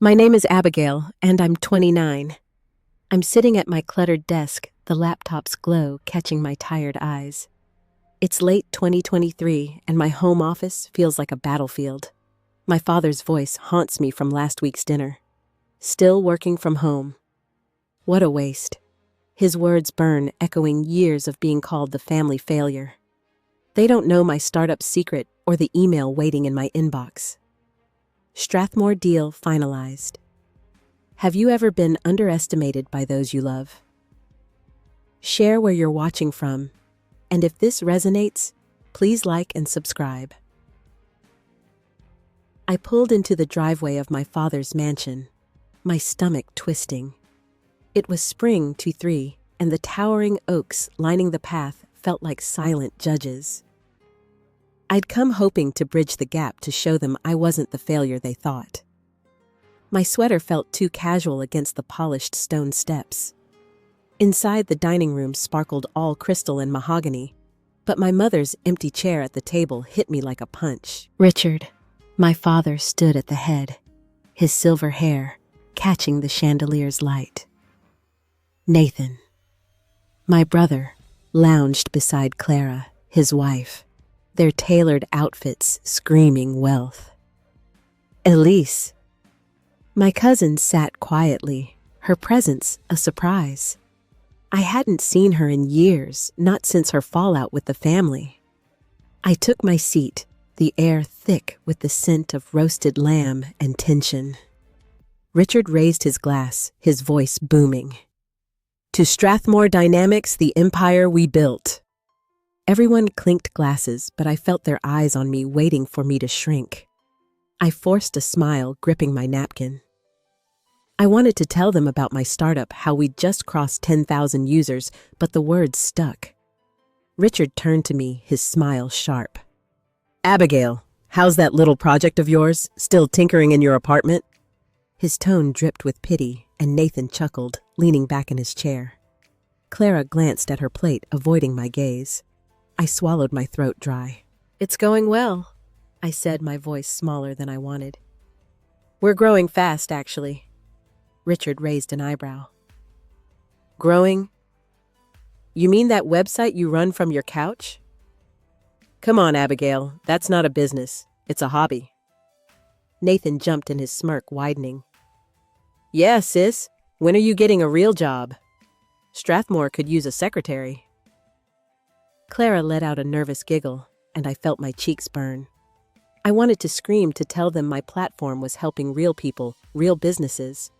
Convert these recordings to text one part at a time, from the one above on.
My name is Abigail, and I'm 29. I'm sitting at my cluttered desk, the laptop's glow catching my tired eyes. It's late 2023, and my home office feels like a battlefield. My father's voice haunts me from last week's dinner. Still working from home. What a waste. His words burn, echoing years of being called the family failure. They don't know my startup secret or the email waiting in my inbox. Strathmore deal finalized. Have you ever been underestimated by those you love? Share where you're watching from, and if this resonates, please like and subscribe. I pulled into the driveway of my father's mansion, my stomach twisting. It was spring 2023, and the towering oaks lining the path felt like silent judges. I'd come hoping to bridge the gap to show them I wasn't the failure they thought. My sweater felt too casual against the polished stone steps. Inside, the dining room sparkled all crystal and mahogany, but my mother's empty chair at the table hit me like a punch. Richard, my father, stood at the head, his silver hair catching the chandelier's light. Nathan, my brother, lounged beside Clara, his wife, their tailored outfits screaming wealth. Elise, my cousin, sat quietly, her presence a surprise. I hadn't seen her in years, not since her fallout with the family. I took my seat, the air thick with the scent of roasted lamb and tension. Richard raised his glass, his voice booming. To Strathmore Dynamics, the empire we built. Everyone clinked glasses, but I felt their eyes on me waiting for me to shrink. I forced a smile, gripping my napkin. I wanted to tell them about my startup, how we'd just crossed 10,000 users, but the words stuck. Richard turned to me, his smile sharp. Abigail, how's that little project of yours? Still tinkering in your apartment? His tone dripped with pity, and Nathan chuckled, leaning back in his chair. Clara glanced at her plate, avoiding my gaze. I swallowed my throat dry. It's going well, I said, my voice smaller than I wanted. We're growing fast, actually. Richard raised an eyebrow. Growing? You mean that website you run from your couch? Come on, Abigail, that's not a business. It's a hobby. Nathan jumped in, his smirk widening. Yeah, sis. When are you getting a real job? Strathmore could use a secretary. Clara let out a nervous giggle, and I felt my cheeks burn. I wanted to scream to tell them my platform was helping real people, real businesses.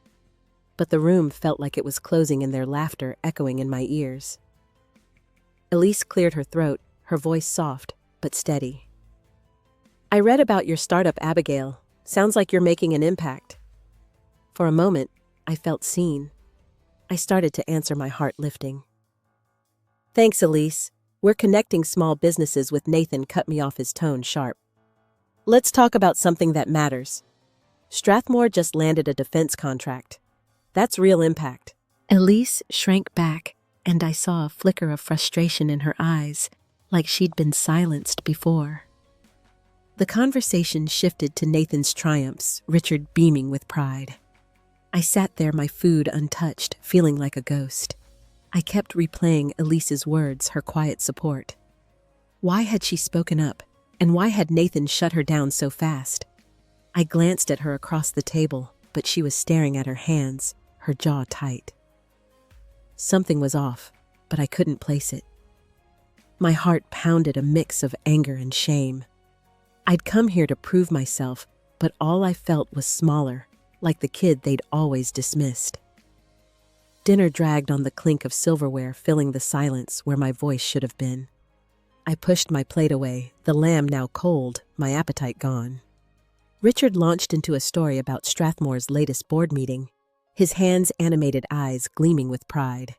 But the room felt like it was closing in, their laughter echoing in my ears. Elise cleared her throat, her voice soft but steady. I read about your startup, Abigail. Sounds like you're making an impact. For a moment, I felt seen. I started to answer, my heart lifting. Thanks, Elise. We're connecting small businesses with. Nathan cut me off, his tone sharp. Let's talk about something that matters. Strathmore just landed a defense contract. That's real impact. Elise shrank back, and I saw a flicker of frustration in her eyes, like she'd been silenced before. The conversation shifted to Nathan's triumphs, Richard beaming with pride. I sat there, my food untouched, feeling like a ghost. I kept replaying Elise's words, her quiet support. Why had she spoken up, and why had Nathan shut her down so fast? I glanced at her across the table, but she was staring at her hands, her jaw tight. Something was off, but I couldn't place it. My heart pounded, a mix of anger and shame. I'd come here to prove myself, but all I felt was smaller, like the kid they'd always dismissed. Dinner dragged on, the clink of silverware filling the silence where my voice should have been. I pushed my plate away, the lamb now cold, my appetite gone. Richard launched into a story about Strathmore's latest board meeting, his hands-animated eyes gleaming with pride.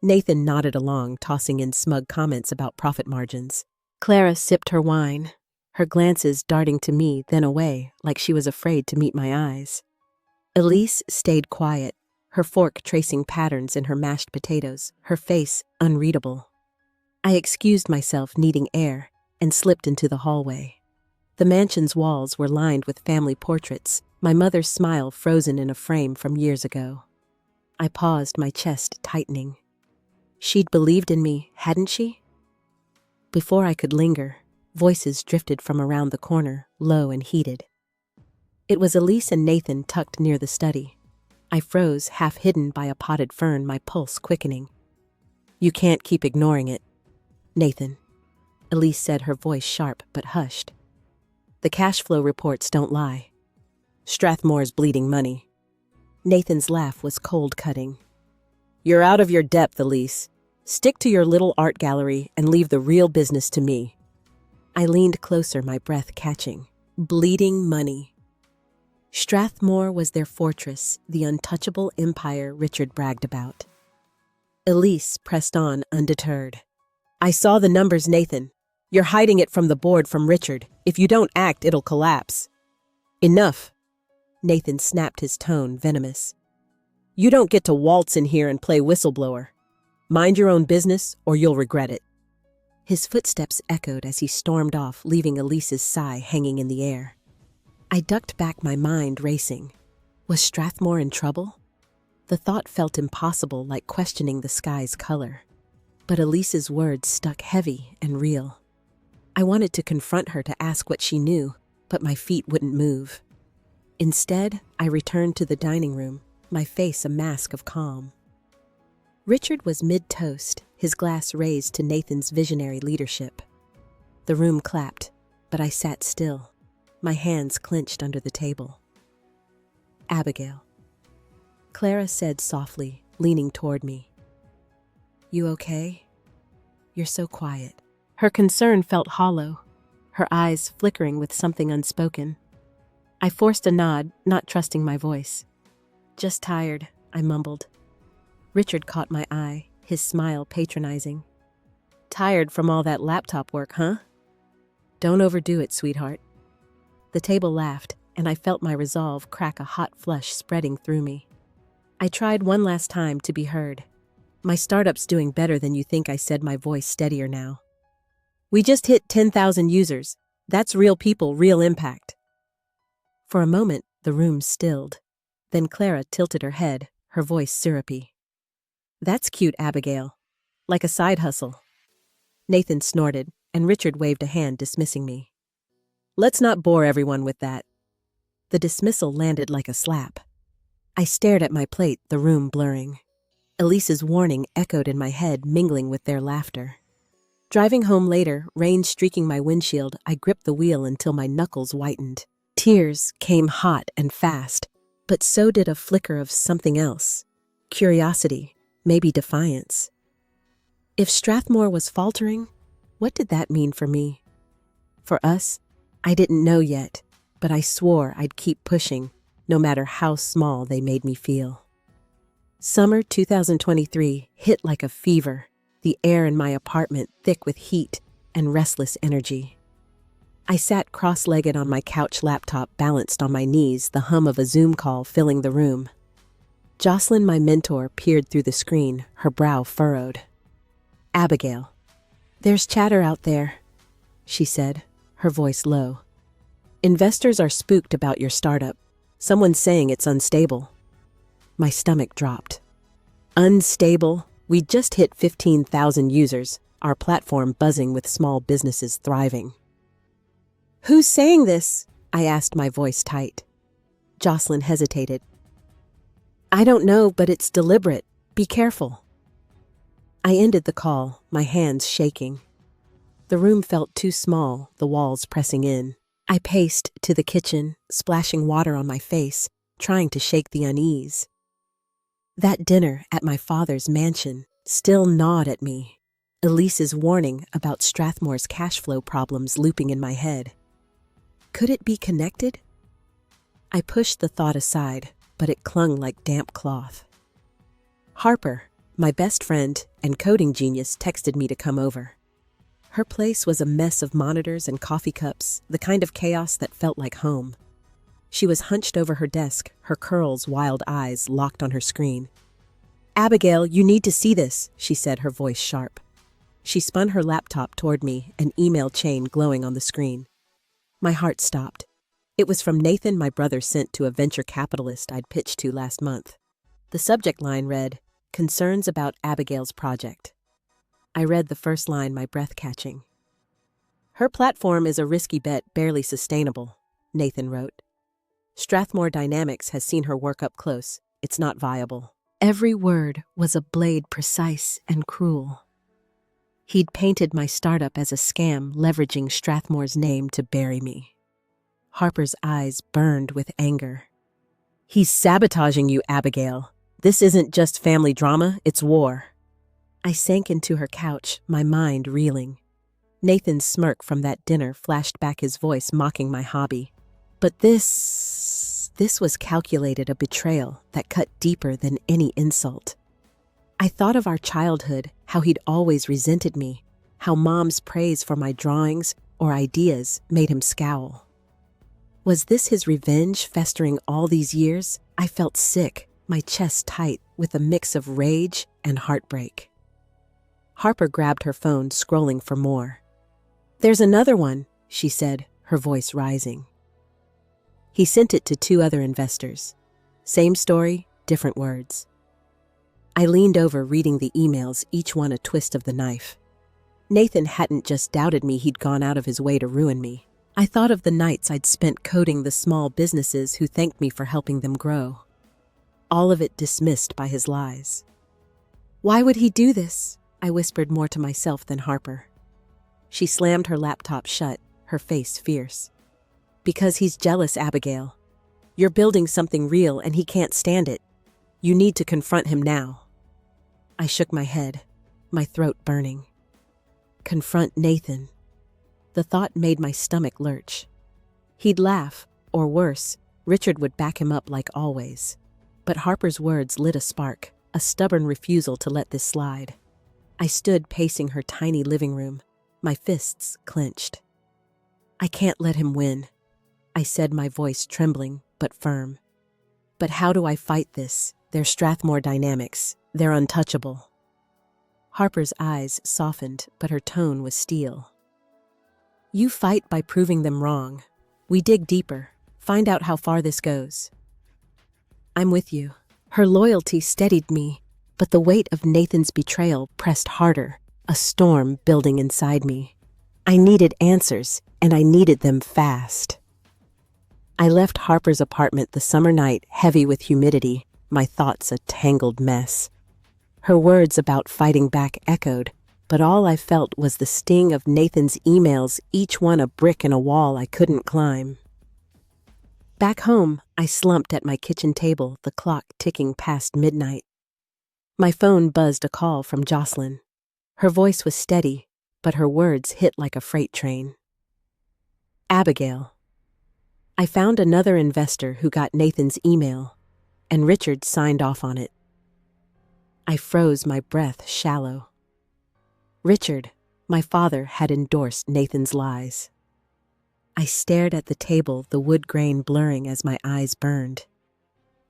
Nathan nodded along, tossing in smug comments about profit margins. Clara sipped her wine, her glances darting to me, then away, like she was afraid to meet my eyes. Elise stayed quiet, her fork tracing patterns in her mashed potatoes, her face unreadable. I excused myself, needing air, and slipped into the hallway. The mansion's walls were lined with family portraits, my mother's smile frozen in a frame from years ago. I paused, my chest tightening. She'd believed in me, hadn't she? Before I could linger, voices drifted from around the corner, low and heated. It was Elise and Nathan tucked near the study. I froze, half hidden by a potted fern, my pulse quickening. "You can't keep ignoring it, Nathan," Elise said, her voice sharp but hushed. "The cash flow reports don't lie. Strathmore's bleeding money." Nathan's laugh was cold-cutting. "You're out of your depth, Elise. Stick to your little art gallery and leave the real business to me." I leaned closer, my breath catching. Bleeding money. Strathmore was their fortress, the untouchable empire Richard bragged about. Elise pressed on, undeterred. "I saw the numbers, Nathan. You're hiding it from the board, from Richard. If you don't act, it'll collapse." "Enough." Nathan snapped, his tone venomous. "You don't get to waltz in here and play whistleblower. Mind your own business, or you'll regret it." His footsteps echoed as he stormed off, leaving Elise's sigh hanging in the air. I ducked back, my mind racing. Was Strathmore in trouble? The thought felt impossible, like questioning the sky's color. But Elise's words stuck heavy and real. I wanted to confront her, to ask what she knew, but my feet wouldn't move. Instead, I returned to the dining room, my face a mask of calm. Richard was mid-toast, his glass raised to Nathan's visionary leadership. The room clapped, but I sat still, my hands clenched under the table. "Abigail," Clara said softly, leaning toward me. "You okay? You're so quiet." Her concern felt hollow, her eyes flickering with something unspoken. I forced a nod, not trusting my voice. "Just tired," I mumbled. Richard caught my eye, his smile patronizing. "Tired from all that laptop work, huh? Don't overdo it, sweetheart." The table laughed, and I felt my resolve crack, a hot flush spreading through me. I tried one last time to be heard. "My startup's doing better than you think," I said, my voice steadier now. "We just hit 10,000 users. That's real people, real impact." For a moment, the room stilled. Then Clara tilted her head, her voice syrupy. "That's cute, Abigail. Like a side hustle." Nathan snorted, and Richard waved a hand, dismissing me. "Let's not bore everyone with that." The dismissal landed like a slap. I stared at my plate, the room blurring. Elise's warning echoed in my head, mingling with their laughter. Driving home later, rain streaking my windshield, I gripped the wheel until my knuckles whitened. Tears came hot and fast, but so did a flicker of something else. Curiosity, maybe defiance. If Strathmore was faltering, what did that mean for me? For us, I didn't know yet, but I swore I'd keep pushing, no matter how small they made me feel. Summer 2023 hit like a fever, the air in my apartment thick with heat and restless energy. I sat cross-legged on my couch, laptop balanced on my knees, the hum of a Zoom call filling the room. Jocelyn, my mentor, peered through the screen, her brow furrowed. "Abigail, there's chatter out there," she said, her voice low. "Investors are spooked about your startup. Someone's saying it's unstable." My stomach dropped. Unstable? We just hit 15,000 users, our platform buzzing with small businesses thriving. "Who's saying this?" I asked, my voice tight. Jocelyn hesitated. "I don't know, but it's deliberate. Be careful." I ended the call, my hands shaking. The room felt too small, the walls pressing in. I paced to the kitchen, splashing water on my face, trying to shake the unease. That dinner at my father's mansion still gnawed at me, Elise's warning about Strathmore's cash flow problems looping in my head. Could it be connected? I pushed the thought aside, but it clung like damp cloth. Harper, my best friend and coding genius, texted me to come over. Her place was a mess of monitors and coffee cups, the kind of chaos that felt like home. She was hunched over her desk, her curls, wild eyes locked on her screen. "Abigail, you need to see this," she said, her voice sharp. She spun her laptop toward me, an email chain glowing on the screen. My heart stopped. It was from Nathan my brother sent to a venture capitalist I'd pitched to last month. The subject line read, "Concerns about Abigail's project." I read the first line, my breath catching. "Her platform is a risky bet, barely sustainable," Nathan wrote. "Strathmore Dynamics has seen her work up close. It's not viable." Every word was a blade precise and cruel. He'd painted my startup as a scam, leveraging Strathmore's name to bury me. Harper's eyes burned with anger. "He's sabotaging you, Abigail. This isn't just family drama, it's war." I sank into her couch, my mind reeling. Nathan's smirk from that dinner flashed back, his voice mocking my hobby. But this was calculated, a betrayal that cut deeper than any insult. I thought of our childhood, how he'd always resented me, how Mom's praise for my drawings or ideas made him scowl. Was this his revenge festering all these years? I felt sick, my chest tight, with a mix of rage and heartbreak. Harper grabbed her phone, scrolling for more. "There's another one," she said, her voice rising. He sent it to 2 other investors. Same story, different words. I leaned over, reading the emails, each one a twist of the knife. Nathan hadn't just doubted me, he'd gone out of his way to ruin me. I thought of the nights I'd spent coding the small businesses who thanked me for helping them grow. All of it dismissed by his lies. "Why would he do this?" I whispered, more to myself than Harper. She slammed her laptop shut, her face fierce. "Because he's jealous, Abigail. You're building something real and he can't stand it. You need to confront him now." I shook my head, my throat burning. Confront Nathan. The thought made my stomach lurch. He'd laugh, or worse, Richard would back him up like always. But Harper's words lit a spark, a stubborn refusal to let this slide. I stood pacing her tiny living room, my fists clenched. "I can't let him win," I said, my voice trembling but firm. "But how do I fight this? They're Strathmore Dynamics. They're untouchable." Harper's eyes softened, but her tone was steel. "You fight by proving them wrong. We dig deeper, find out how far this goes." "I'm with you." Her loyalty steadied me, but the weight of Nathan's betrayal pressed harder, a storm building inside me. I needed answers, and I needed them fast. I left Harper's apartment the summer night, heavy with humidity, my thoughts a tangled mess. Her words about fighting back echoed, but all I felt was the sting of Nathan's emails, each one a brick in a wall I couldn't climb. Back home, I slumped at my kitchen table, the clock ticking past midnight. My phone buzzed, a call from Jocelyn. Her voice was steady, but her words hit like a freight train. "Abigail. I found another investor who got Nathan's email, and Richard signed off on it." I froze, my breath shallow. Richard, my father, had endorsed Nathan's lies. I stared at the table, the wood grain blurring as my eyes burned.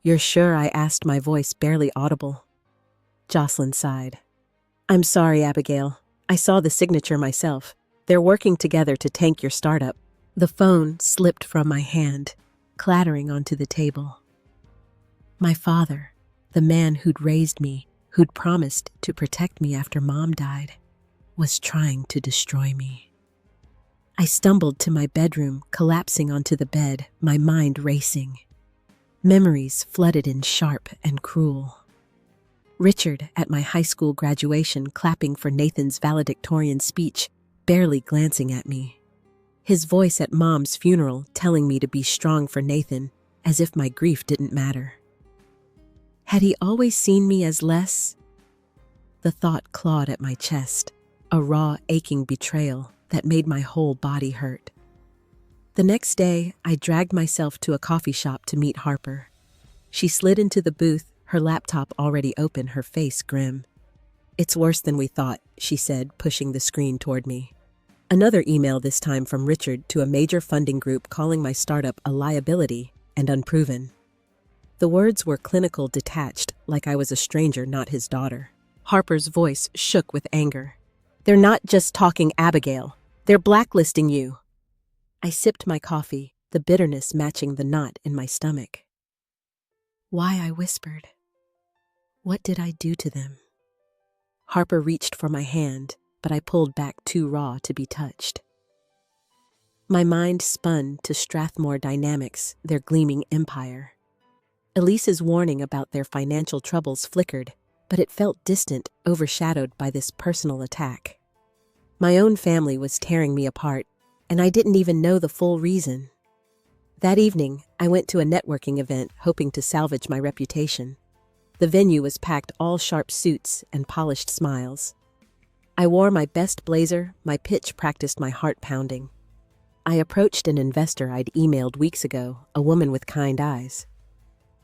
"You're sure?" I asked, my voice barely audible. Jocelyn sighed. "I'm sorry, Abigail. I saw the signature myself. They're working together to tank your startup." The phone slipped from my hand, clattering onto the table. My father, the man who'd raised me, who'd promised to protect me after Mom died, was trying to destroy me. I stumbled to my bedroom, collapsing onto the bed, my mind racing. Memories flooded in, sharp and cruel. Richard, at my high school graduation, clapping for Nathan's valedictorian speech, barely glancing at me. His voice at Mom's funeral, telling me to be strong for Nathan, as if my grief didn't matter. Had he always seen me as less? The thought clawed at my chest, a raw, aching betrayal that made my whole body hurt. The next day, I dragged myself to a coffee shop to meet Harper. She slid into the booth, her laptop already open, her face grim. "It's worse than we thought," she said, pushing the screen toward me. Another email, this time from Richard to a major funding group, calling my startup a liability and unproven. The words were clinical, detached, like I was a stranger, not his daughter. Harper's voice shook with anger. "They're not just talking, Abigail. They're blacklisting you." I sipped my coffee, the bitterness matching the knot in my stomach. Why, I whispered. What did I do to them? Harper reached for my hand, but I pulled back too raw to be touched. My mind spun to Strathmore Dynamics, their gleaming empire. Elise's warning about their financial troubles flickered, but it felt distant, overshadowed by this personal attack. My own family was tearing me apart, and I didn't even know the full reason. That evening, I went to a networking event hoping to salvage my reputation. The venue was packed all sharp suits and polished smiles. I wore my best blazer, my pitch practiced my heart pounding. I approached an investor I'd emailed weeks ago, a woman with kind eyes.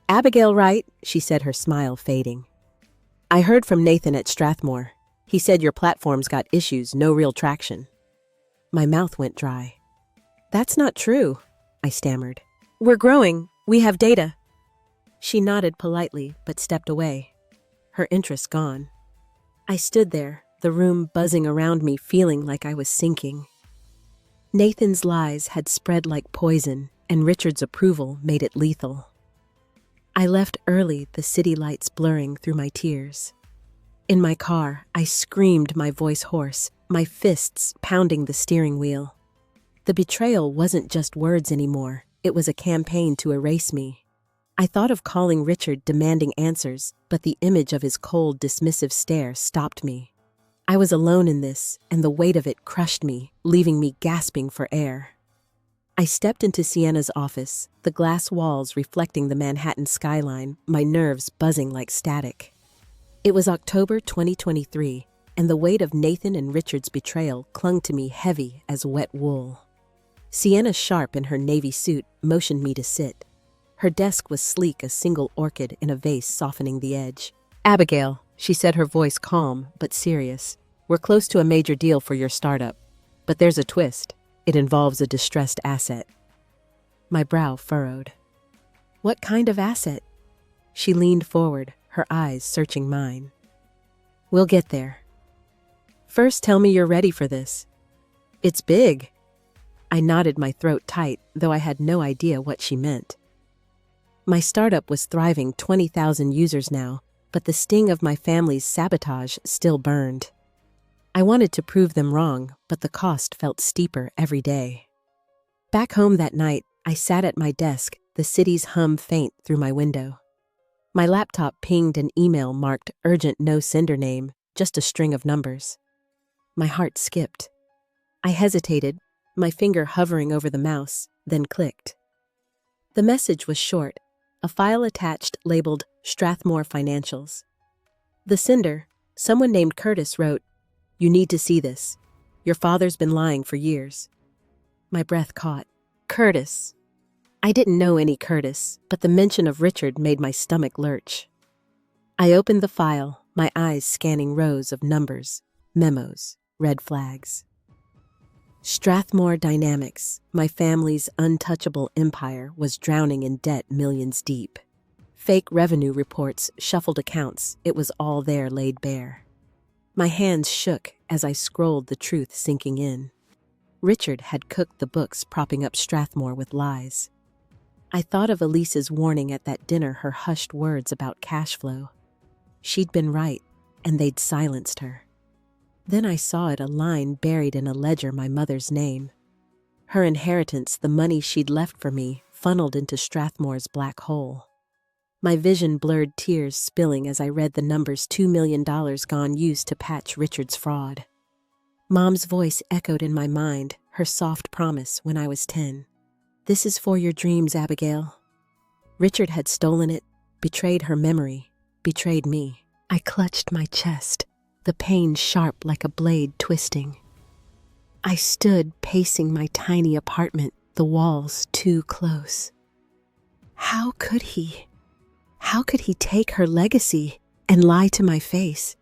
"Abigail, right?" she said, her smile fading. "I heard from Nathan at Strathmore. He said your platform's got issues, no real traction." My mouth went dry. "That's not true," I stammered. "We're growing. We have data." She nodded politely, but stepped away. Her interest gone. I stood there, the room buzzing around me, feeling like I was sinking. Nathan's lies had spread like poison, and Richard's approval made it lethal. I left early, the city lights blurring through my tears. In my car, I screamed, my voice hoarse, my fists pounding the steering wheel. The betrayal wasn't just words anymore. It was a campaign to erase me. I thought of calling Richard, demanding answers, but the image of his cold, dismissive stare stopped me. I was alone in this, and the weight of it crushed me, leaving me gasping for air. I stepped into Sienna's office, the glass walls reflecting the Manhattan skyline, my nerves buzzing like static. It was October 2023, and the weight of Nathan and Richard's betrayal clung to me heavy as wet wool. Sienna, sharp in her navy suit, motioned me to sit. Her desk was sleek, a single orchid in a vase softening the edge. "Abigail," she said, her voice calm but serious, "we're close to a major deal for your startup. But there's a twist. It involves a distressed asset." My brow furrowed. "What kind of asset?" She leaned forward, her eyes searching mine. "We'll get there. First, tell me you're ready for this." "It's big." I nodded, my throat tight, though I had no idea what she meant. My startup was thriving, 20,000 users now, but the sting of my family's sabotage still burned. I wanted to prove them wrong, but the cost felt steeper every day. Back home that night, I sat at my desk, the city's hum faint through my window. My laptop pinged an email marked urgent, no sender name, just a string of numbers. My heart skipped. I hesitated, my finger hovering over the mouse, then clicked. The message was short, a file attached labeled Strathmore Financials. The sender, someone named Curtis, wrote, "You need to see this. Your father's been lying for years." My breath caught. Curtis. I didn't know any Curtis, but the mention of Richard made my stomach lurch. I opened the file, my eyes scanning rows of numbers, memos, red flags. Strathmore Dynamics, my family's untouchable empire, was drowning in debt millions deep. Fake revenue reports, shuffled accounts, it was all there laid bare. My hands shook as I scrolled, the truth sinking in. Richard had cooked the books, propping up Strathmore with lies. I thought of Elise's warning at that dinner, her hushed words about cash flow. She'd been right, and they'd silenced her. Then I saw it, a line buried in a ledger, my mother's name. Her inheritance, the money she'd left for me, funneled into Strathmore's black hole. My vision blurred, tears spilling as I read the numbers, $2 million gone, used to patch Richard's fraud. Mom's voice echoed in my mind, her soft promise when I was 10. "This is for your dreams, Abigail." Richard had stolen it, betrayed her memory, betrayed me. I clutched my chest, the pain sharp like a blade twisting. I stood pacing my tiny apartment, the walls too close. How could he? How could he take her legacy and lie to my face?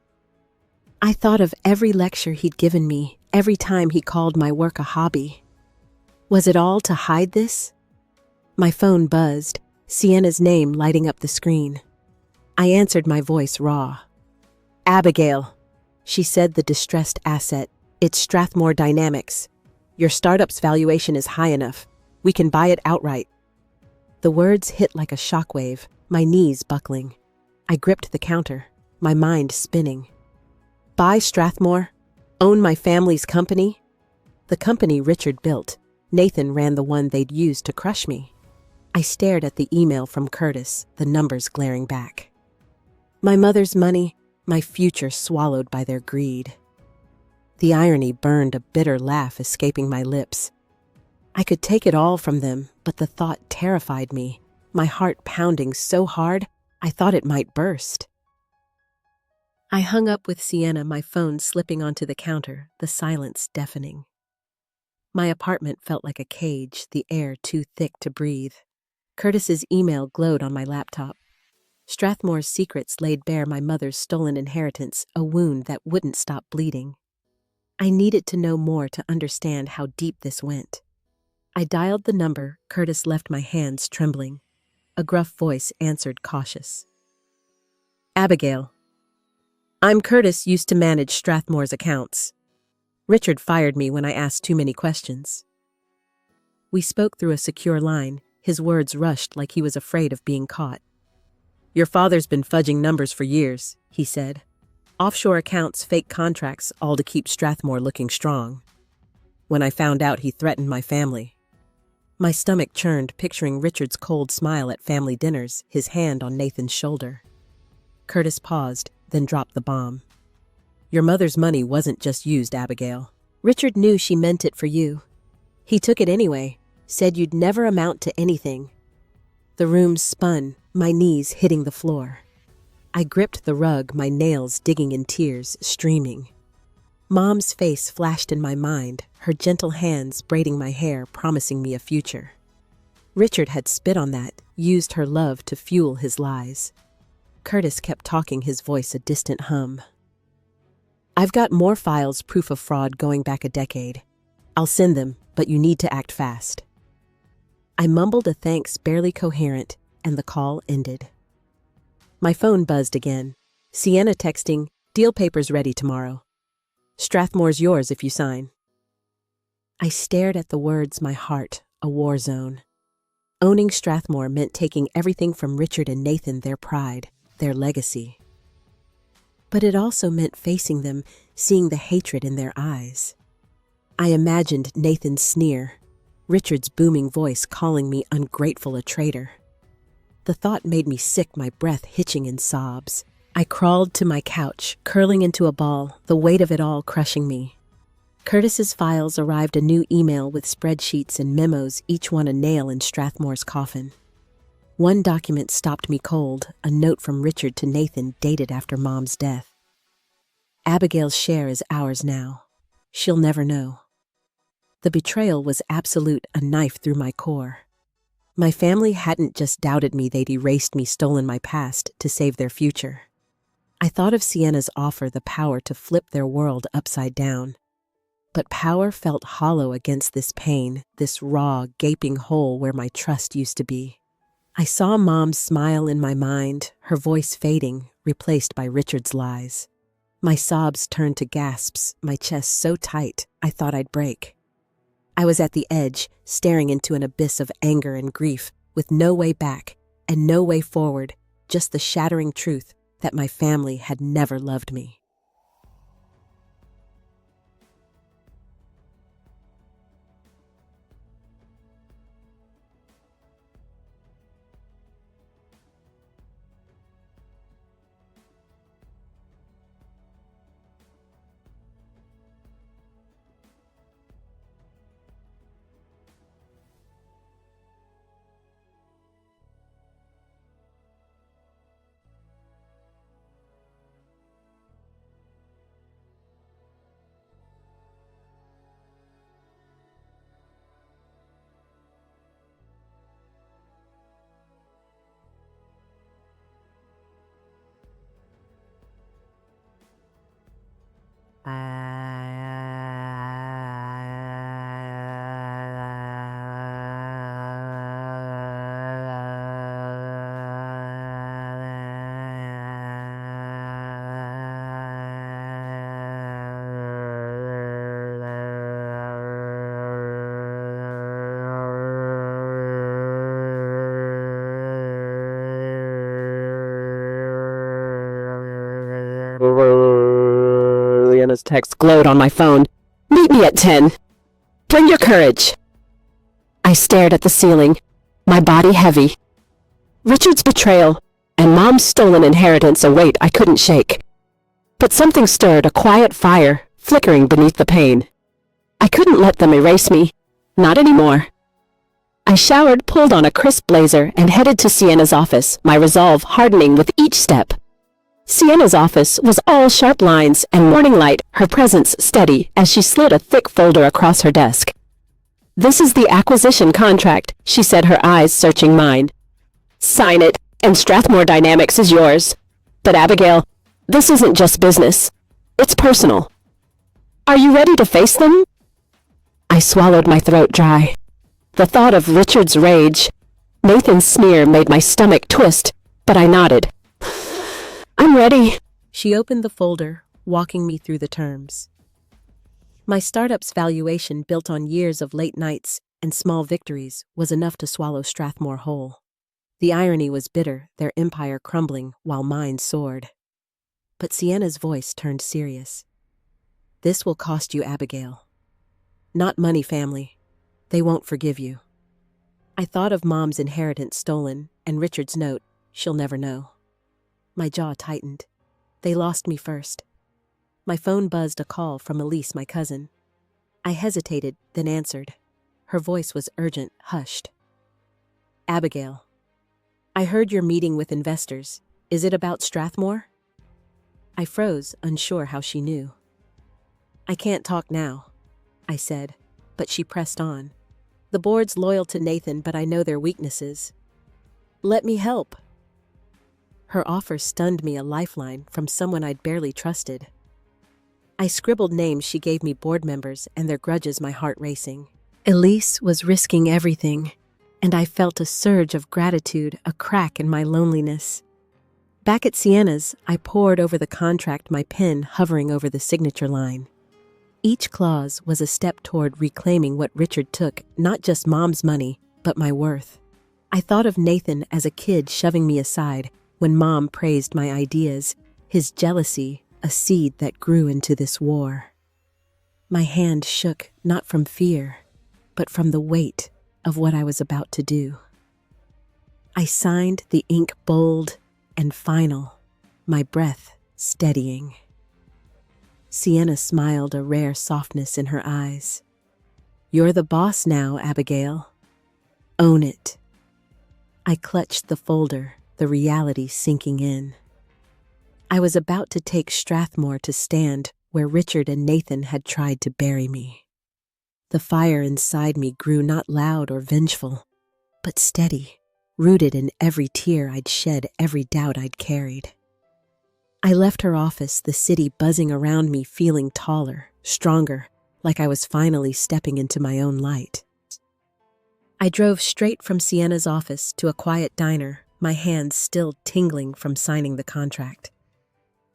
I thought of every lecture he'd given me, every time he called my work a hobby. Was it all to hide this? My phone buzzed, Sienna's name lighting up the screen. I answered, my voice raw. "Abigail," she said, the distressed asset. "It's Strathmore Dynamics. Your startup's valuation is high enough. We can buy it outright." The words hit like a shockwave, my knees buckling. I gripped the counter, my mind spinning. Buy Strathmore? Own my family's company? The company Richard built. Nathan ran the one they'd used to crush me. I stared at the email from Curtis, the numbers glaring back. My mother's money, my future swallowed by their greed. The irony burned, a bitter laugh escaping my lips. I could take it all from them, but the thought terrified me, my heart pounding so hard I thought it might burst. I hung up with Sienna, my phone slipping onto the counter, the silence deafening. My apartment felt like a cage, the air too thick to breathe. Curtis's email glowed on my laptop. Strathmore's secrets laid bare my mother's stolen inheritance, a wound that wouldn't stop bleeding. I needed to know more to understand how deep this went. I dialed the number. Curtis left my hands trembling. A gruff voice answered, cautious. "Abigail. I'm Curtis, used to manage Strathmore's accounts. Richard fired me when I asked too many questions." We spoke through a secure line. His words rushed like he was afraid of being caught. "Your father's been fudging numbers for years," he said. "Offshore accounts, fake contracts, all to keep Strathmore looking strong. When I found out, he threatened my family." My stomach churned, picturing Richard's cold smile at family dinners, his hand on Nathan's shoulder. Curtis paused, then dropped the bomb. "Your mother's money wasn't just used, Abigail. Richard knew she meant it for you. He took it anyway, said you'd never amount to anything." The room spun, my knees hitting the floor. I gripped the rug, my nails digging in tears, streaming. Mom's face flashed in my mind, her gentle hands braiding my hair, promising me a future. Richard had spit on that, used her love to fuel his lies. Curtis kept talking, his voice a distant hum. "I've got more files, proof of fraud going back a decade. I'll send them, but you need to act fast." I mumbled a thanks, barely coherent, and the call ended. My phone buzzed again. Sienna texting, "Deal papers ready tomorrow. Strathmore's yours if you sign." I stared at the words, my heart a war zone. Owning Strathmore meant taking everything from Richard and Nathan, their pride, their legacy. But it also meant facing them, seeing the hatred in their eyes. I imagined Nathan's sneer, Richard's booming voice calling me ungrateful, a traitor. The thought made me sick, my breath hitching in sobs. I crawled to my couch, curling into a ball, the weight of it all crushing me. Curtis's files arrived, a new email with spreadsheets and memos, each one a nail in Strathmore's coffin. One document stopped me cold, a note from Richard to Nathan dated after Mom's death. "Abigail's share is ours now. She'll never know." The betrayal was absolute, a knife through my core. My family hadn't just doubted me, they'd erased me, stolen my past to save their future. I thought of Sienna's offer, the power to flip their world upside down. But power felt hollow against this pain, this raw, gaping hole where my trust used to be. I saw Mom's smile in my mind, her voice fading, replaced by Richard's lies. My sobs turned to gasps, my chest so tight I thought I'd break. I was at the edge, staring into an abyss of anger and grief, with no way back and no way forward, just the shattering truth that my family had never loved me. Leanna's text glowed on my phone. Meet me at 10. Bring your courage. I stared at the ceiling, my body heavy. Richard's betrayal and Mom's stolen inheritance a weight I couldn't shake. But something stirred, a quiet fire, flickering beneath the pain. I couldn't let them erase me. Not anymore. I showered, pulled on a crisp blazer, and headed to Sienna's office, my resolve hardening with each step. Sienna's office was all sharp lines and morning light, her presence steady as she slid a thick folder across her desk. "This is the acquisition contract," she said, her eyes searching mine. "Sign it, and Strathmore Dynamics is yours. But Abigail, this isn't just business. It's personal. Are you ready to face them?" I swallowed, my throat dry. The thought of Richard's rage, Nathan's sneer made my stomach twist, but I nodded. "I'm ready." She opened the folder, walking me through the terms. My startup's valuation, built on years of late nights and small victories, was enough to swallow Strathmore whole. The irony was bitter, their empire crumbling while mine soared. But Sienna's voice turned serious. "This will cost you, Abigail. Not money, family. They won't forgive you." I thought of Mom's inheritance stolen and Richard's note, "She'll never know." My jaw tightened. They lost me first. My phone buzzed, a call from Elise, my cousin. I hesitated, then answered. Her voice was urgent, hushed. "Abigail, I heard you're meeting with investors. Is it about Strathmore?" I froze, unsure how she knew. "I can't talk now," I said, but she pressed on. "The board's loyal to Nathan, but I know their weaknesses. Let me help." Her offer stunned me, a lifeline from someone I'd barely trusted. I scribbled names she gave me, board members and their grudges, my heart racing. Elise was risking everything, and I felt a surge of gratitude, a crack in my loneliness. Back at Sienna's, I pored over the contract, my pen hovering over the signature line. Each clause was a step toward reclaiming what Richard took, not just Mom's money, but my worth. I thought of Nathan as a kid shoving me aside when Mom praised my ideas, his jealousy, a seed that grew into this war. My hand shook, not from fear, but from the weight of what I was about to do. I signed, the ink bold and final, my breath steadying. Sienna smiled, a rare softness in her eyes. "You're the boss now, Abigail. Own it." I clutched the folder, the reality sinking in. I was about to take Strathmore to stand where Richard and Nathan had tried to bury me. The fire inside me grew, not loud or vengeful, but steady, rooted in every tear I'd shed, every doubt I'd carried. I left her office, the city buzzing around me, feeling taller, stronger, like I was finally stepping into my own light. I drove straight from Sienna's office to a quiet diner, my hands still tingling from signing the contract.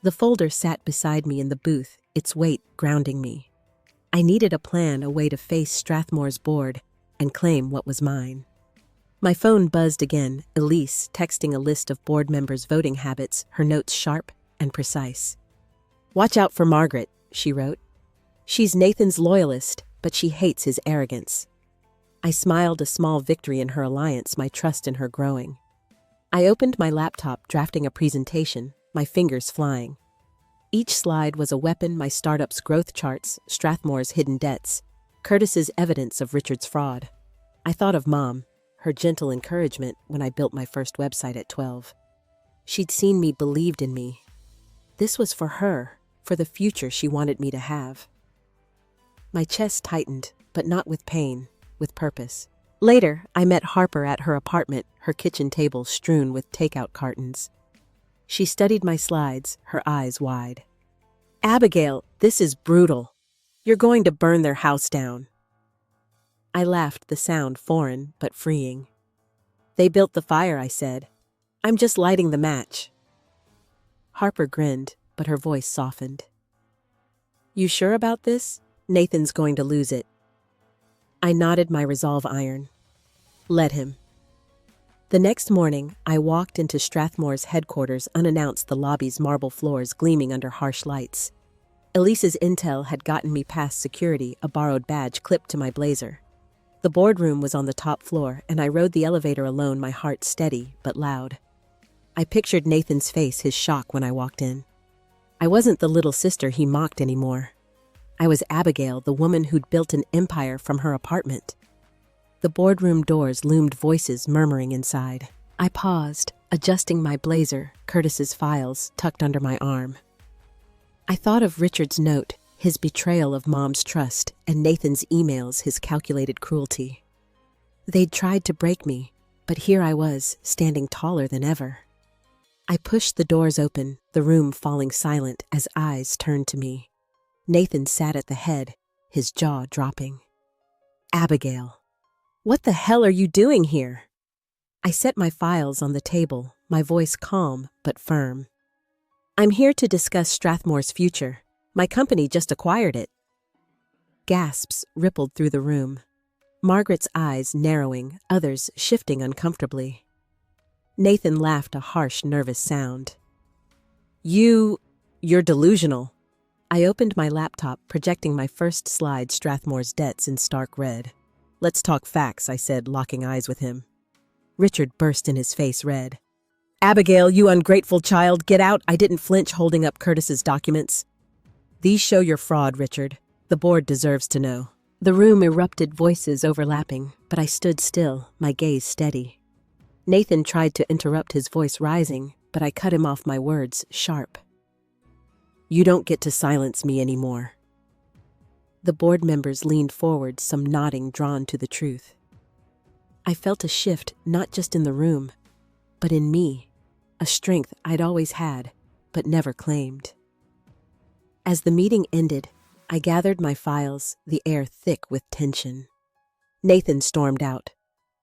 The folder sat beside me in the booth, its weight grounding me. I needed a plan, a way to face Strathmore's board and claim what was mine. My phone buzzed again, Elise texting a list of board members' voting habits, her notes sharp and precise. "Watch out for Margaret," she wrote. "She's Nathan's loyalist, but she hates his arrogance." I smiled, a small victory in her alliance, my trust in her growing. I opened my laptop, drafting a presentation, my fingers flying. Each slide was a weapon, my startup's growth charts, Strathmore's hidden debts, Curtis's evidence of Richard's fraud. I thought of Mom, her gentle encouragement when I built my first website at 12. She'd seen me, believed in me. This was for her, for the future she wanted me to have. My chest tightened, but not with pain, with purpose. Later, I met Harper at her apartment, her kitchen table strewn with takeout cartons. She studied my slides, her eyes wide. "Abigail, this is brutal. You're going to burn their house down." I laughed, the sound foreign but freeing. "They built the fire," I said. "I'm just lighting the match." Harper grinned, but her voice softened. "You sure about this? Nathan's going to lose it." I nodded, my resolve iron. "Let him." The next morning, I walked into Strathmore's headquarters unannounced, the lobby's marble floors gleaming under harsh lights. Elise's intel had gotten me past security, a borrowed badge clipped to my blazer. The boardroom was on the top floor, and I rode the elevator alone, my heart steady but loud. I pictured Nathan's face, his shock when I walked in. I wasn't the little sister he mocked anymore. I was Abigail, the woman who'd built an empire from her apartment. The boardroom doors loomed, voices murmuring inside. I paused, adjusting my blazer, Curtis's files tucked under my arm. I thought of Richard's note, his betrayal of Mom's trust, and Nathan's emails, his calculated cruelty. They'd tried to break me, but here I was, standing taller than ever. I pushed the doors open, the room falling silent as eyes turned to me. Nathan sat at the head, his jaw dropping. Abigail. What the hell are you doing here? I set my files on the table, my voice calm but firm. I'm here to discuss Strathmore's future. My company just acquired it. Gasps rippled through the room. Margaret's eyes narrowing, others shifting uncomfortably. Nathan laughed, a harsh, nervous sound. You're delusional. I opened my laptop, projecting my first slide, Strathmore's debts, in stark red. Let's talk facts, I said, locking eyes with him. Richard burst in, his face red. Abigail, you ungrateful child, get out! I didn't flinch, holding up Curtis's documents. These show your fraud, Richard. The board deserves to know. The room erupted, voices overlapping, but I stood still, my gaze steady. Nathan tried to interrupt, his voice rising, but I cut him off, my words sharp. You don't get to silence me anymore. The board members leaned forward, some nodding, drawn to the truth. I felt a shift, not just in the room, but in me, a strength I'd always had, but never claimed. As the meeting ended, I gathered my files, the air thick with tension. Nathan stormed out,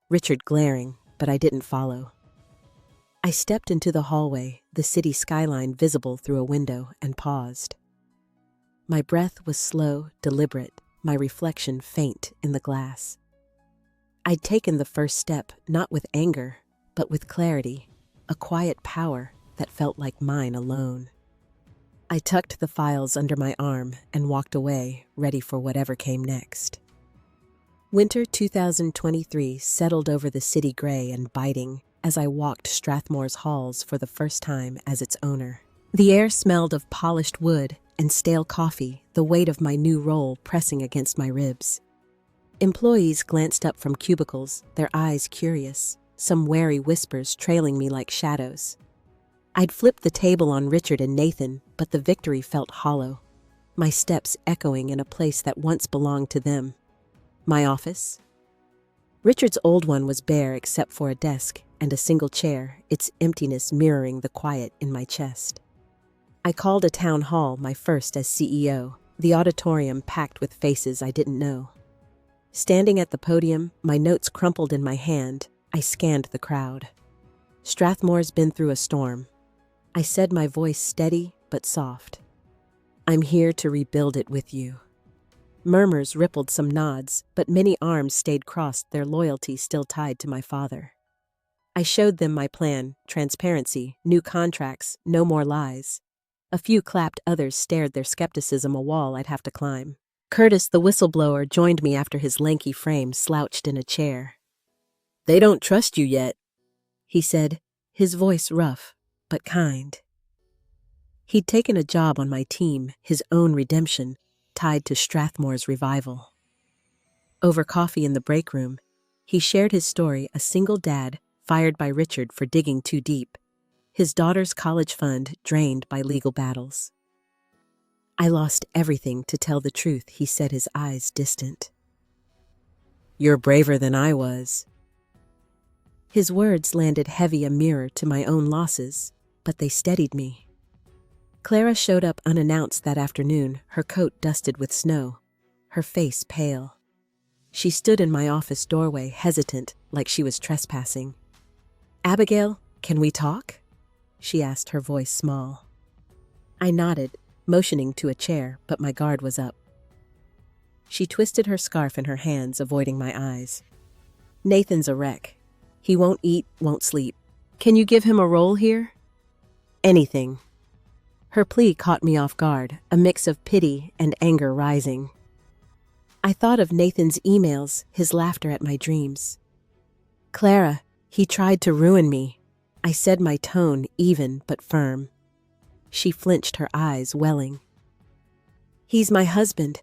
Richard glaring, but I didn't follow. I stepped into the hallway, the city skyline visible through a window, and paused. My breath was slow, deliberate, my reflection faint in the glass. I'd taken the first step, not with anger, but with clarity, a quiet power that felt like mine alone. I tucked the files under my arm and walked away, ready for whatever came next. Winter 2023 settled over the city, gray and biting, as I walked Strathmore's halls for the first time as its owner. The air smelled of polished wood and stale coffee, the weight of my new role pressing against my ribs. Employees glanced up from cubicles, their eyes curious, some wary whispers trailing me like shadows. I'd flipped the table on Richard and Nathan, but the victory felt hollow, my steps echoing in a place that once belonged to them. My office? Richard's old one was bare except for a desk and a single chair, its emptiness mirroring the quiet in my chest. I called a town hall, my first as CEO, the auditorium packed with faces I didn't know. Standing at the podium, my notes crumpled in my hand, I scanned the crowd. Strathmore's been through a storm. I said, my voice steady but soft. I'm here to rebuild it with you. Murmurs rippled, some nods, but many arms stayed crossed, their loyalty still tied to my father. I showed them my plan, transparency, new contracts, no more lies. A few clapped, others stared, their skepticism a wall I'd have to climb. Curtis, the whistleblower, joined me after his lanky frame slouched in a chair. They don't trust you yet, he said, his voice rough but kind. He'd taken a job on my team, his own redemption, tied to Strathmore's revival. Over coffee in the break room, he shared his story, a single dad fired by Richard for digging too deep, his daughter's college fund drained by legal battles. I lost everything to tell the truth, he said, his eyes distant. You're braver than I was. His words landed heavy, a mirror to my own losses, but they steadied me. Clara showed up unannounced that afternoon, her coat dusted with snow, her face pale. She stood in my office doorway, hesitant, like she was trespassing. Abigail, can we talk? She asked, her voice small. I nodded, motioning to a chair, but my guard was up. She twisted her scarf in her hands, avoiding my eyes. Nathan's a wreck. He won't eat, won't sleep. Can you give him a role here? Anything. Her plea caught me off guard, a mix of pity and anger rising. I thought of Nathan's emails, his laughter at my dreams. Clara, he tried to ruin me. I said, my tone even but firm. She flinched, her eyes welling. He's my husband.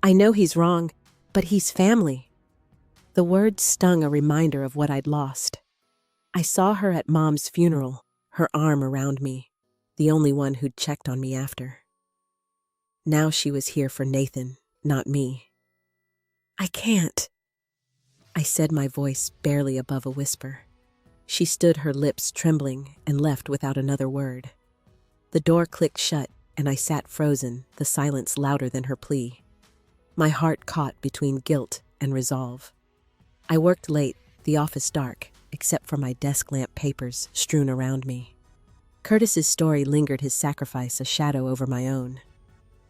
I know he's wrong, but he's family. The words stung, a reminder of what I'd lost. I saw her at Mom's funeral, her arm around me, the only one who'd checked on me after. Now she was here for Nathan, not me. I can't, I said, my voice barely above a whisper. She stood, her lips trembling, and left without another word. The door clicked shut, and I sat frozen, the silence louder than her plea. My heart caught between guilt and resolve. I worked late, the office dark, except for my desk lamp papers strewn around me. Curtis's story lingered, his sacrifice a shadow over my own.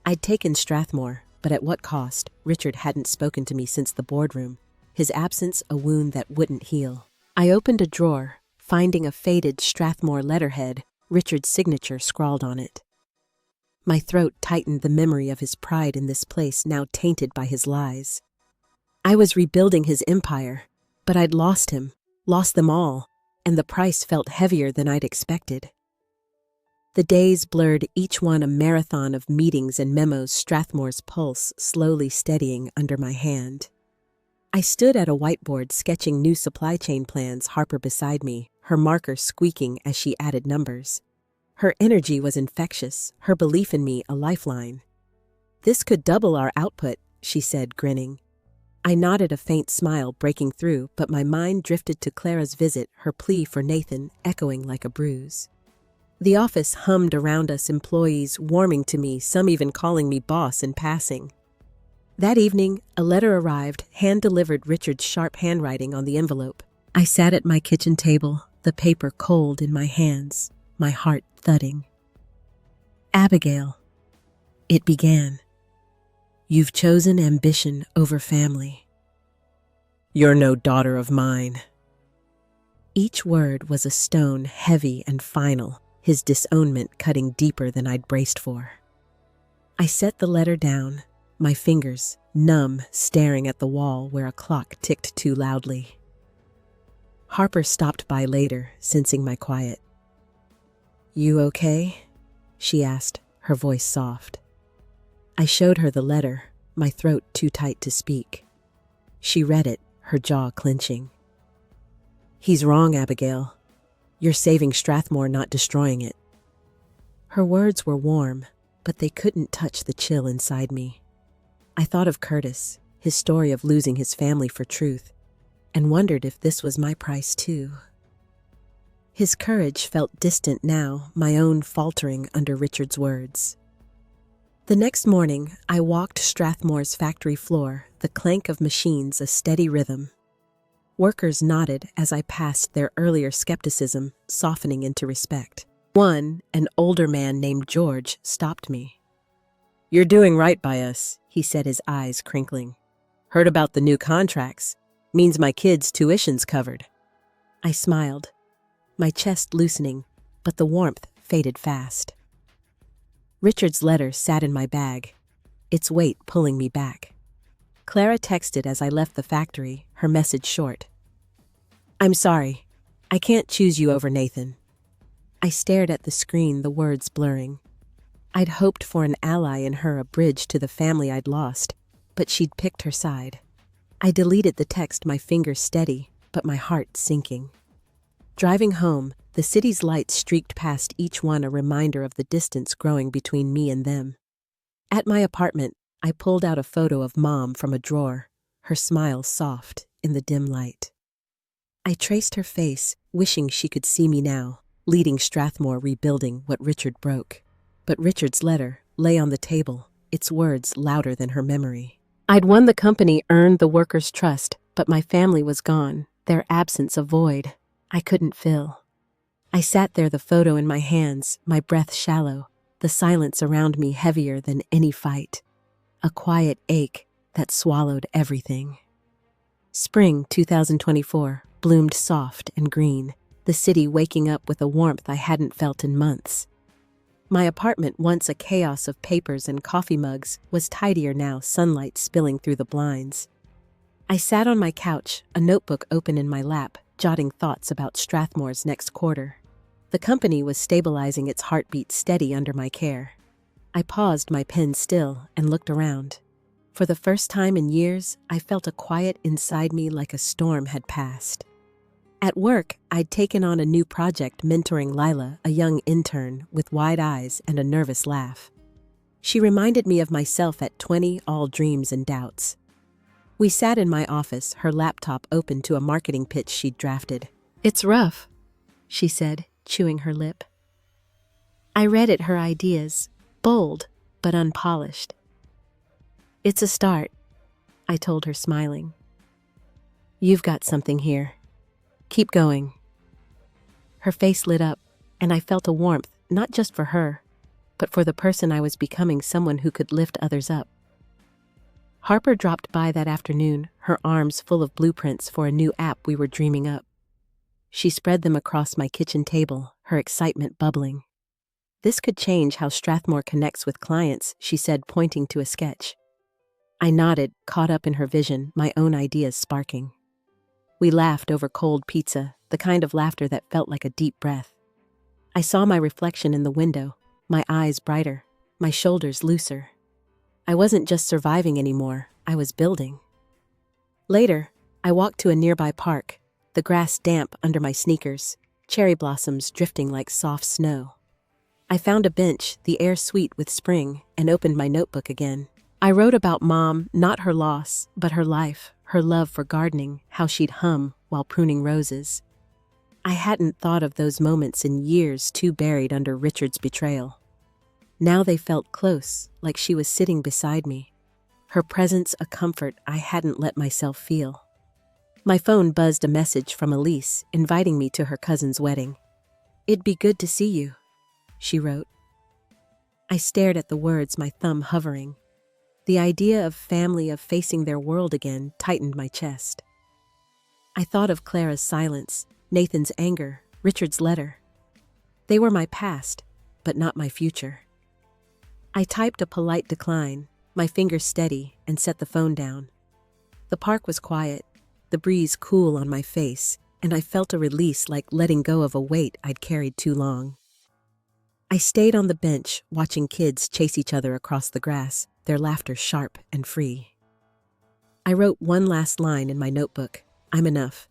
I'd taken Strathmore, but at what cost? Richard hadn't spoken to me since the boardroom, his absence a wound that wouldn't heal. I opened a drawer, finding a faded Strathmore letterhead, Richard's signature scrawled on it. My throat tightened, the memory of his pride in this place now tainted by his lies. I was rebuilding his empire, but I'd lost him, lost them all, and the price felt heavier than I'd expected. The days blurred, each one a marathon of meetings and memos, Strathmore's pulse slowly steadying under my hand. I stood at a whiteboard sketching new supply chain plans, Harper beside me, her marker squeaking as she added numbers. Her energy was infectious, her belief in me a lifeline. This could double our output, she said, grinning. I nodded, a faint smile breaking through, but my mind drifted to Clara's visit, her plea for Nathan echoing like a bruise. The office hummed around us, employees warming to me, some even calling me boss in passing. That evening, a letter arrived, hand-delivered, Richard's sharp handwriting on the envelope. I sat at my kitchen table, the paper cold in my hands, my heart thudding. Abigail, it began. You've chosen ambition over family. You're no daughter of mine. Each word was a stone, heavy and final, his disownment cutting deeper than I'd braced for. I set the letter down, my fingers numb, staring at the wall where a clock ticked too loudly. Harper stopped by later, sensing my quiet. You okay? She asked, her voice soft. I showed her the letter, my throat too tight to speak. She read it, her jaw clenching. He's wrong, Abigail. You're saving Strathmore, not destroying it. Her words were warm, but they couldn't touch the chill inside me. I thought of Curtis, his story of losing his family for truth, and wondered if this was my price too. His courage felt distant now, my own faltering under Richard's words. The next morning, I walked Strathmore's factory floor, the clank of machines a steady rhythm. Workers nodded as I passed, their earlier skepticism softening into respect. One, an older man named George, stopped me. You're doing right by us, he said, his eyes crinkling. Heard about the new contracts. Means my kids' tuition's covered. I smiled, my chest loosening, but the warmth faded fast. Richard's letter sat in my bag, its weight pulling me back. Clara texted as I left the factory, her message short. I'm sorry. I can't choose you over Nathan. I stared at the screen, the words blurring. I'd hoped for an ally in her, a bridge to the family I'd lost, but she'd picked her side. I deleted the text, my fingers steady, but my heart sinking. Driving home, the city's lights streaked past, each one a reminder of the distance growing between me and them. At my apartment, I pulled out a photo of Mom from a drawer, her smile soft in the dim light. I traced her face, wishing she could see me now, leading Strathmore, rebuilding what Richard broke. But Richard's letter lay on the table, its words louder than her memory. I'd won the company, earned the workers' trust, but my family was gone, their absence a void I couldn't fill. I sat there, the photo in my hands, my breath shallow, the silence around me heavier than any fight. A quiet ache that swallowed everything. Spring 2024. bloomed soft and green, the city waking up with a warmth I hadn't felt in months. My apartment, once a chaos of papers and coffee mugs, was tidier now, sunlight spilling through the blinds. I sat on my couch, a notebook open in my lap, jotting thoughts about Strathmore's next quarter. The company was stabilizing, its heartbeat steady under my care. I paused, my pen still, and looked around. For the first time in years, I felt a quiet inside me, like a storm had passed. At work, I'd taken on a new project, mentoring Lila, a young intern with wide eyes and a nervous laugh. She reminded me of myself at 20, all dreams and doubts. We sat in my office, her laptop open to a marketing pitch she'd drafted. "It's rough," she said, chewing her lip. I read it, her ideas, bold but unpolished. "It's a start," I told her, smiling. "You've got something here. Keep going." Her face lit up, and I felt a warmth, not just for her, but for the person I was becoming, someone who could lift others up. Harper dropped by that afternoon, her arms full of blueprints for a new app we were dreaming up. She spread them across my kitchen table, her excitement bubbling. "This could change how Strathmore connects with clients," she said, pointing to a sketch. I nodded, caught up in her vision, my own ideas sparking. We laughed over cold pizza, the kind of laughter that felt like a deep breath. I saw my reflection in the window, my eyes brighter, my shoulders looser. I wasn't just surviving anymore, I was building. Later, I walked to a nearby park, the grass damp under my sneakers, cherry blossoms drifting like soft snow. I found a bench, the air sweet with spring, and opened my notebook again. I wrote about Mom, not her loss, but her life, her love for gardening, how she'd hum while pruning roses. I hadn't thought of those moments in years, too buried under Richard's betrayal. Now they felt close, like she was sitting beside me. Her presence a comfort I hadn't let myself feel. My phone buzzed, a message from Elise, inviting me to her cousin's wedding. "It'd be good to see you," she wrote. I stared at the words, my thumb hovering. The idea of family, of facing their world again, tightened my chest. I thought of Clara's silence, Nathan's anger, Richard's letter. They were my past, but not my future. I typed a polite decline, my fingers steady, and set the phone down. The park was quiet, the breeze cool on my face, and I felt a release, like letting go of a weight I'd carried too long. I stayed on the bench, watching kids chase each other across the grass, their laughter sharp and free. I wrote one last line in my notebook, "I'm enough."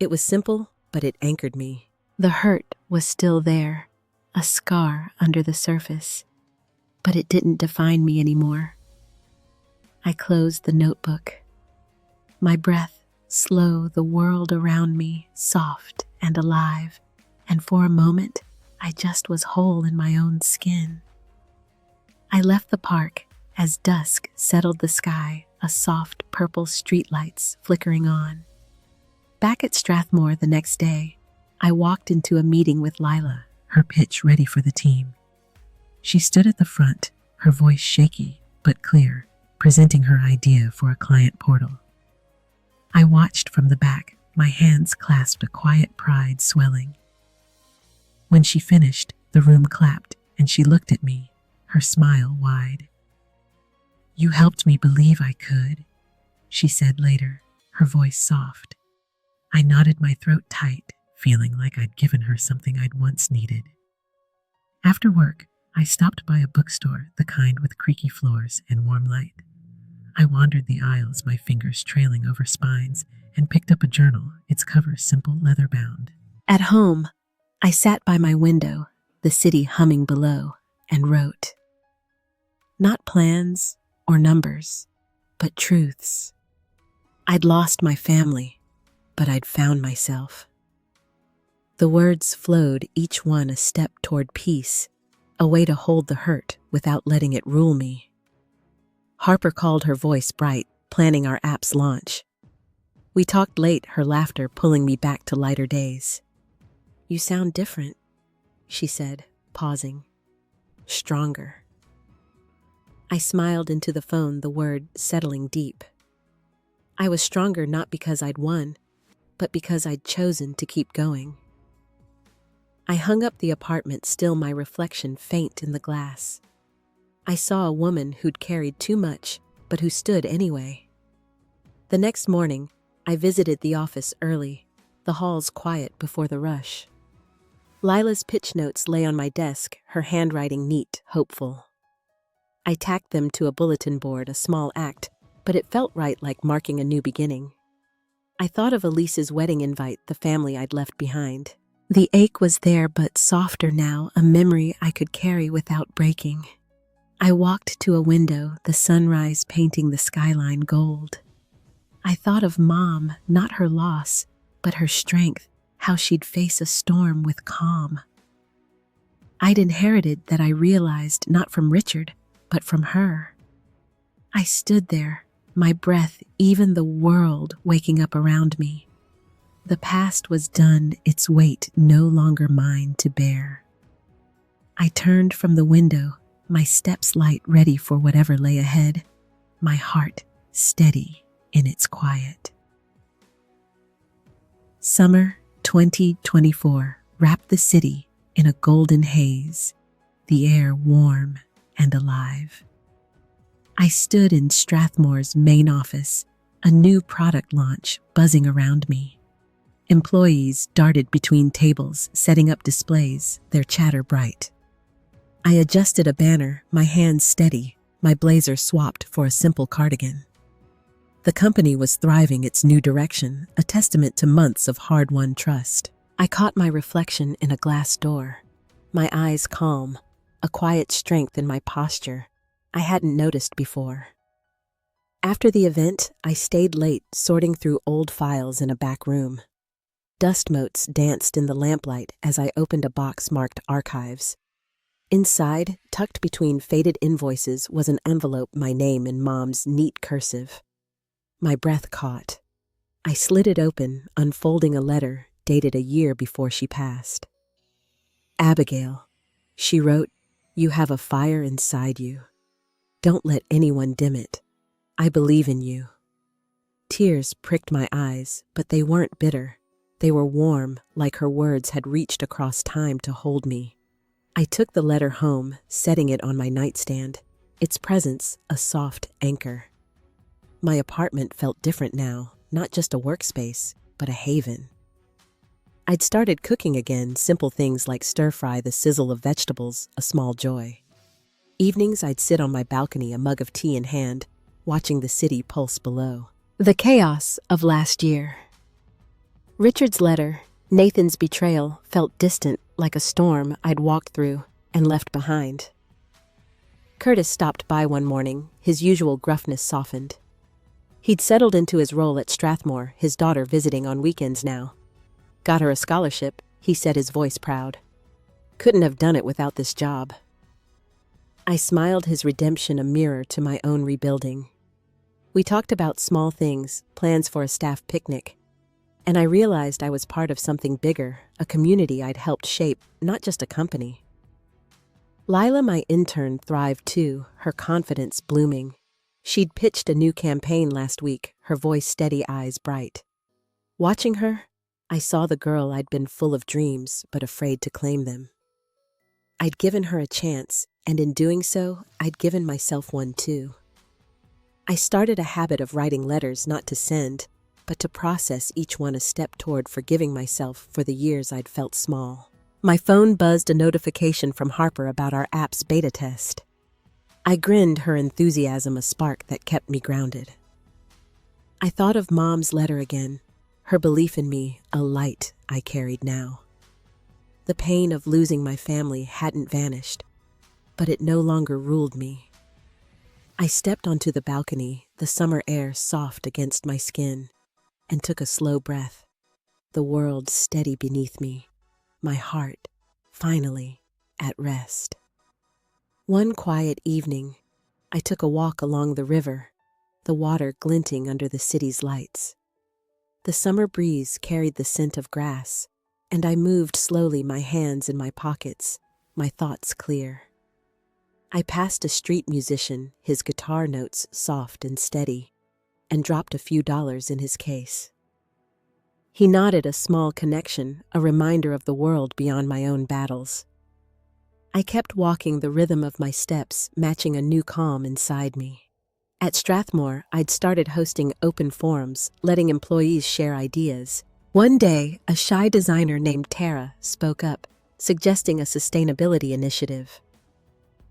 It was simple, but it anchored me. The hurt was still there, a scar under the surface, but it didn't define me anymore. I closed the notebook. My breath slow, the world around me soft and alive, and for a moment, I just was whole in my own skin. I left the park as dusk settled the sky, a soft purple streetlights flickering on. Back at Strathmore the next day, I walked into a meeting with Lila, her pitch ready for the team. She stood at the front, her voice shaky but clear, presenting her idea for a client portal. I watched from the back, my hands clasped, a quiet pride swelling. When she finished, the room clapped, and she looked at me, her smile wide. "You helped me believe I could," she said later, her voice soft. I nodded, my throat tight, feeling like I'd given her something I'd once needed. After work, I stopped by a bookstore, the kind with creaky floors and warm light. I wandered the aisles, my fingers trailing over spines, and picked up a journal, its cover simple, leather-bound. At home, I sat by my window, the city humming below, and wrote. Not plans or numbers, but truths. I'd lost my family, but I'd found myself. The words flowed, each one a step toward peace, a way to hold the hurt without letting it rule me. Harper called, her voice bright, planning our app's launch. We talked late, her laughter pulling me back to lighter days. You sound different, she said, pausing. Stronger. I smiled into the phone, the word settling deep. I was stronger not because I'd won, but because I'd chosen to keep going. I hung up the apartment, still my reflection faint in the glass. I saw a woman who'd carried too much, but who stood anyway. The next morning, I visited the office early, the halls quiet before the rush. Lila's pitch notes lay on my desk, her handwriting neat, hopeful. I tacked them to a bulletin board, a small act, but it felt right, like marking a new beginning. I thought of Elise's wedding invite, the family I'd left behind. The ache was there, but softer now, a memory I could carry without breaking. I walked to a window, the sunrise painting the skyline gold. I thought of Mom, not her loss, but her strength, how she'd face a storm with calm. I'd inherited that, I realized, not from Richard, but from her. I stood there, my breath, even the world waking up around me. The past was done, its weight no longer mine to bear. I turned from the window, my steps light, ready for whatever lay ahead, my heart steady in its quiet. Summer 2024 wrapped the city in a golden haze, the air warm and alive. I stood in Strathmore's main office, a new product launch buzzing around me. Employees darted between tables, setting up displays, their chatter bright. I adjusted a banner, my hands steady, my blazer swapped for a simple cardigan. The company was thriving, its new direction, a testament to months of hard-won trust. I caught my reflection in a glass door, my eyes calm, a quiet strength in my posture I hadn't noticed before. After the event, I stayed late, sorting through old files in a back room. Dust motes danced in the lamplight as I opened a box marked Archives. Inside, tucked between faded invoices, was an envelope, my name in Mom's neat cursive. My breath caught. I slid it open, unfolding a letter dated a year before she passed. Abigail, she wrote, "You have a fire inside you. Don't let anyone dim it. I believe in you." Tears pricked my eyes, but they weren't bitter. They were warm, like her words had reached across time to hold me. I took the letter home, setting it on my nightstand, its presence a soft anchor. My apartment felt different now, not just a workspace, but a haven. I'd started cooking again, simple things like stir-fry, the sizzle of vegetables, a small joy. Evenings I'd sit on my balcony, a mug of tea in hand, watching the city pulse below. The chaos of last year. Richard's letter, Nathan's betrayal, felt distant, like a storm I'd walked through and left behind. Curtis stopped by one morning, his usual gruffness softened. He'd settled into his role at Strathmore, his daughter visiting on weekends now. Got her a scholarship, he said, his voice proud. Couldn't have done it without this job. I smiled, his redemption a mirror to my own rebuilding. We talked about small things, plans for a staff picnic, and I realized I was part of something bigger, a community I'd helped shape, not just a company. Lila, my intern, thrived too, her confidence blooming. She'd pitched a new campaign last week, her voice steady, eyes bright. Watching her, I saw the girl I'd been full of dreams, but afraid to claim them. I'd given her a chance, and in doing so, I'd given myself one too. I started a habit of writing letters, not to send, but to process, each one a step toward forgiving myself for the years I'd felt small. My phone buzzed, a notification from Harper about our app's beta test. I grinned, her enthusiasm a spark that kept me grounded. I thought of Mom's letter again, her belief in me a light I carried now. The pain of losing my family hadn't vanished, but it no longer ruled me. I stepped onto the balcony, the summer air soft against my skin, and took a slow breath, the world steady beneath me, my heart finally at rest. One quiet evening, I took a walk along the river, the water glinting under the city's lights. The summer breeze carried the scent of grass, and I moved slowly, my hands in my pockets, my thoughts clear. I passed a street musician, his guitar notes soft and steady, and dropped a few dollars in his case. He nodded, a small connection, a reminder of the world beyond my own battles. I kept walking, the rhythm of my steps matching a new calm inside me. At Strathmore, I'd started hosting open forums, letting employees share ideas. One day, a shy designer named Tara spoke up, suggesting a sustainability initiative.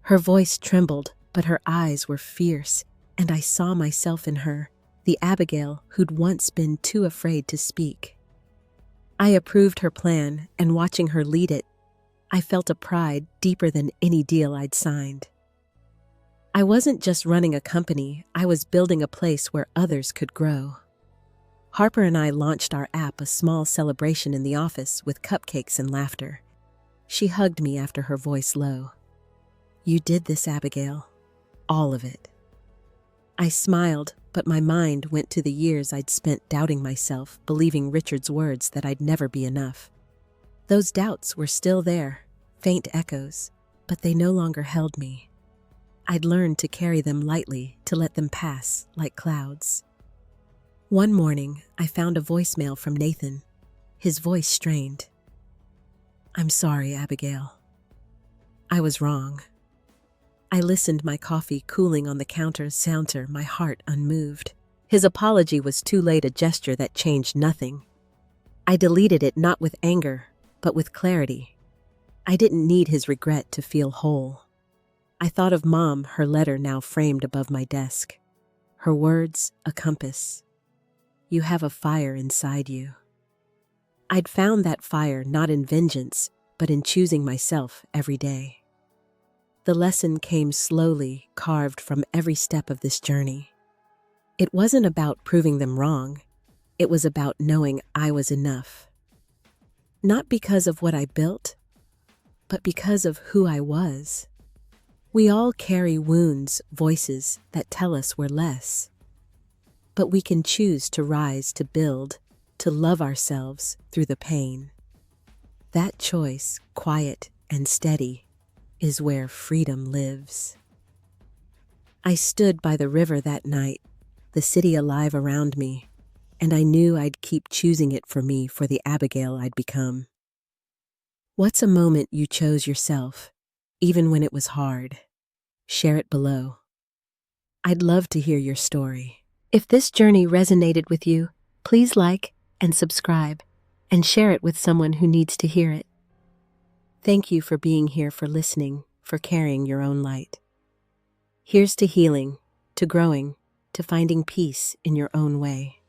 Her voice trembled, but her eyes were fierce, and I saw myself in her, the Abigail who'd once been too afraid to speak. I approved her plan, and watching her lead it, I felt a pride deeper than any deal I'd signed. I wasn't just running a company, I was building a place where others could grow. Harper and I launched our app, a small celebration in the office with cupcakes and laughter. She hugged me after, her voice low. "You did this, Abigail. All of it." I smiled, but my mind went to the years I'd spent doubting myself, believing Richard's words that I'd never be enough. Those doubts were still there, faint echoes, but they no longer held me. I'd learned to carry them lightly, to let them pass like clouds. One morning, I found a voicemail from Nathan, his voice strained. "I'm sorry, Abigail. I was wrong." I listened, my coffee cooling on the counter, my heart unmoved. His apology was too late, a gesture that changed nothing. I deleted it, not with anger, but with clarity. I didn't need his regret to feel whole. I thought of Mom, her letter now framed above my desk. Her words, a compass. "You have a fire inside you." I'd found that fire not in vengeance, but in choosing myself every day. The lesson came slowly, carved from every step of this journey. It wasn't about proving them wrong. It was about knowing I was enough. Not because of what I built, but because of who I was. We all carry wounds, voices that tell us we're less. But we can choose to rise, to build, to love ourselves through the pain. That choice, quiet and steady, is where freedom lives. I stood by the river that night, the city alive around me, and I knew I'd keep choosing it for me, for the Abigail I'd become. What's a moment you chose yourself, even when it was hard? Share it below. I'd love to hear your story. If this journey resonated with you, please like and subscribe, and share it with someone who needs to hear it. Thank you for being here, for listening, for carrying your own light. Here's to healing, to growing, to finding peace in your own way.